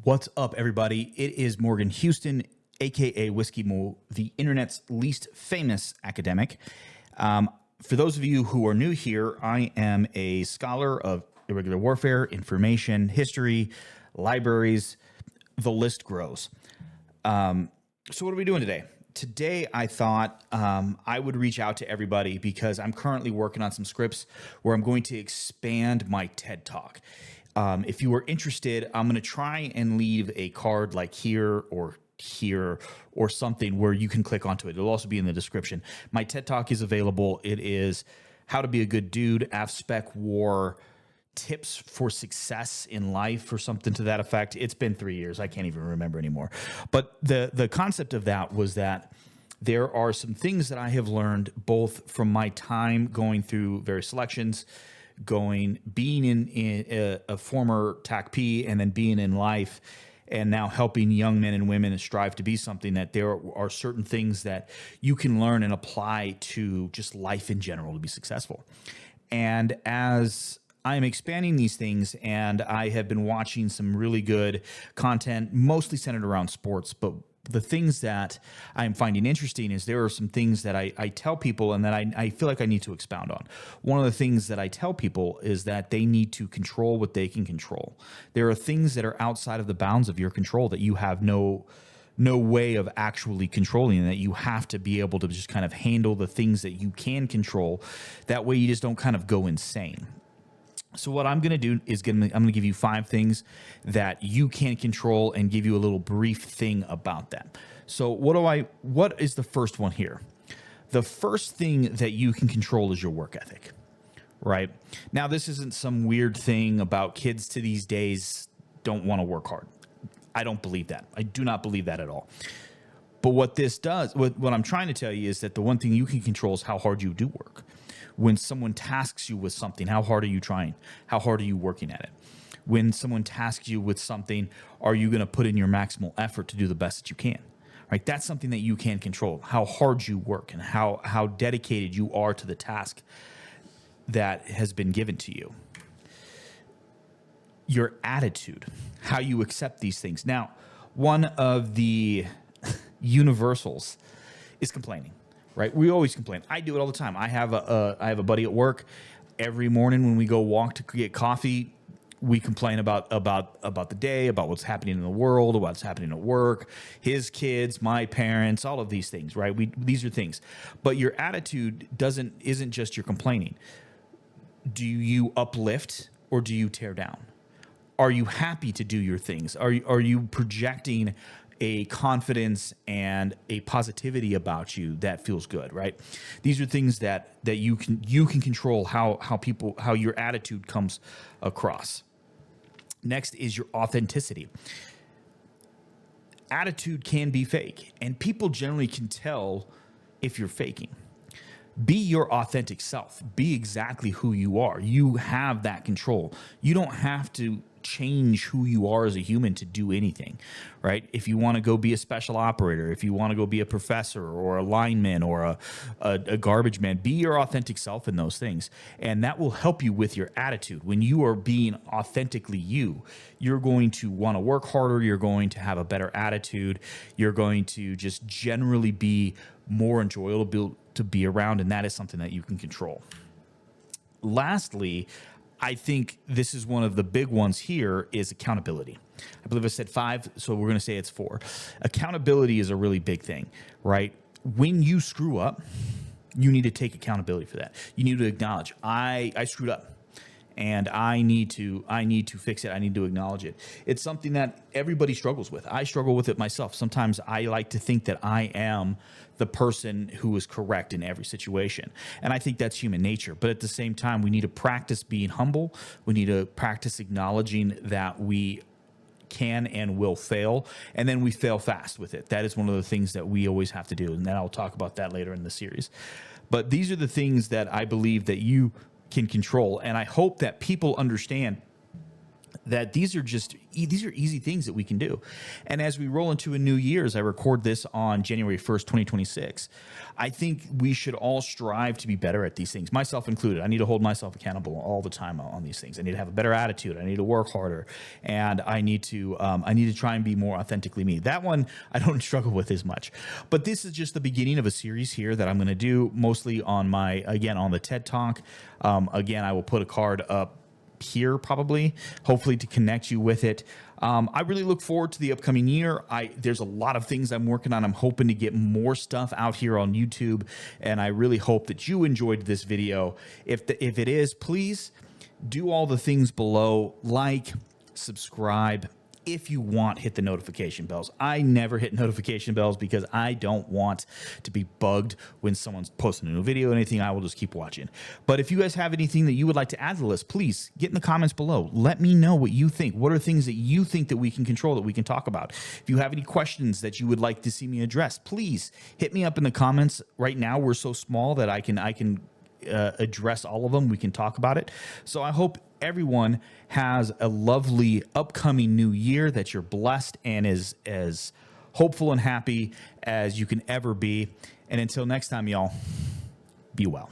What's up, everybody? It is Morgan Houston, aka Whiskey Mo, the internet's least famous academic. For those of you who are new here, I am a scholar of irregular warfare, information, history, libraries. The list grows. So what are we doing today? Today, I thought I would reach out to everybody because I'm currently working on some scripts where I'm going to expand my TED Talk. If you are interested, I'm going to try and leave a card like here or something where you can click onto it. It'll also be in the description. My TED Talk is available. It is How to Be a Good Dude, AvSpec War, Tips for Success in Life, or something to that effect. It's been 3 years. I can't even remember anymore. But the concept of that was that there are some things that I have learned both from my time going through various selections, being in a former TACP, and then being in life, and now helping young men and women strive to be something, that there are certain things that you can learn and apply to just life in general to be successful. And as I'm expanding these things, and I have been watching some really good content, mostly centered around sports, but the things that I'm finding interesting is there are some things that I tell people and that I feel like I need to expound on. One of the things that I tell people is that they need to control what they can control. There are things that are outside of the bounds of your control that you have no way of actually controlling, and that you have to be able to just kind of handle the things that you can control. That way you just don't kind of go insane. So what I'm going to do is I'm going to give you 5 things that you can control and give you a little brief thing about that. So what is the first one here? The first thing that you can control is your work ethic, right? Now, this isn't some weird thing about kids to these days don't want to work hard. I don't believe that. I do not believe that at all. But what this does, what I'm trying to tell you is that the one thing you can control is how hard you do work. When someone tasks you with something, how hard are you trying? How hard are you working at it? When someone tasks you with something, are you going to put in your maximal effort to do the best that you can? Right? That's something that you can control, how hard you work and how dedicated you are to the task that has been given to you. Your attitude, how you accept these things. Now, one of the universals is complaining. Right? We always complain. I do it all the time. I have a buddy at work. Every morning when we go walk to get coffee, we complain about the day, about what's happening in the world, about what's happening at work, his kids, my parents, all of these things, right? These are things. But your attitude isn't just your complaining. Do you uplift or do you tear down? Are you happy to do your things? Are you projecting a confidence and a positivity about you that feels good, right? These are things that you can control how your attitude comes across. Next is your authenticity. Attitude can be fake, and people generally can tell if you're faking. Be your authentic self. Be exactly who you are. You have that control. You don't have to change who you are as a human to do anything, right? If you want to go be a special operator, if you want to go be a professor or a lineman or a garbage man, be your authentic self in those things. And that will help you with your attitude. When you are being authentically you, you're going to want to work harder. You're going to have a better attitude. You're going to just generally be more enjoyable to be around. And that is something that you can control. Lastly, I think this is one of the big ones here is accountability. I believe I said 5, so we're going to say it's 4. Accountability is a really big thing, right? When you screw up, you need to take accountability for that. You need to acknowledge, I screwed up, and I need to fix it. I need to acknowledge it. It's something that everybody struggles with. I struggle with it myself. Sometimes I like to think that I am the person who is correct in every situation. And I think that's human nature. But at the same time, we need to practice being humble. We need to practice acknowledging that we can and will fail, and then we fail fast with it. That is one of the things that we always have to do, and then I'll talk about that later in the series. But these are the things that I believe that you can control, and I hope that people understand that these are easy things that we can do. And as we roll into a new year, as I record this on January 1st, 2026, I think we should all strive to be better at these things, myself included. I need to hold myself accountable all the time on these things. I need to have a better attitude. I need to work harder, and I need to try and be more authentically me. That one I don't struggle with as much. But this is just the beginning of a series here that I'm going to do mostly on on the TED Talk. Again, I will put a card up here probably, hopefully to connect you with it. I really look forward to the upcoming year. There's a lot of things I'm working on. I'm hoping to get more stuff out here on YouTube, and I really hope that you enjoyed this video. If it is, please do all the things below, like, subscribe. If you want, hit the notification bells. I never hit notification bells because I don't want to be bugged when someone's posting a new video or anything. I will just keep watching. But if you guys have anything that you would like to add to the list, please get in the comments below. Let me know what you think. What are things that you think that we can control, that we can talk about? If you have any questions that you would like to see me address, please hit me up in the comments. Right now, we're so small that I can address all of them. We can talk about it. So I hope everyone has a lovely upcoming new year, that you're blessed and as hopeful and happy as you can ever be. And until next time, y'all, be well.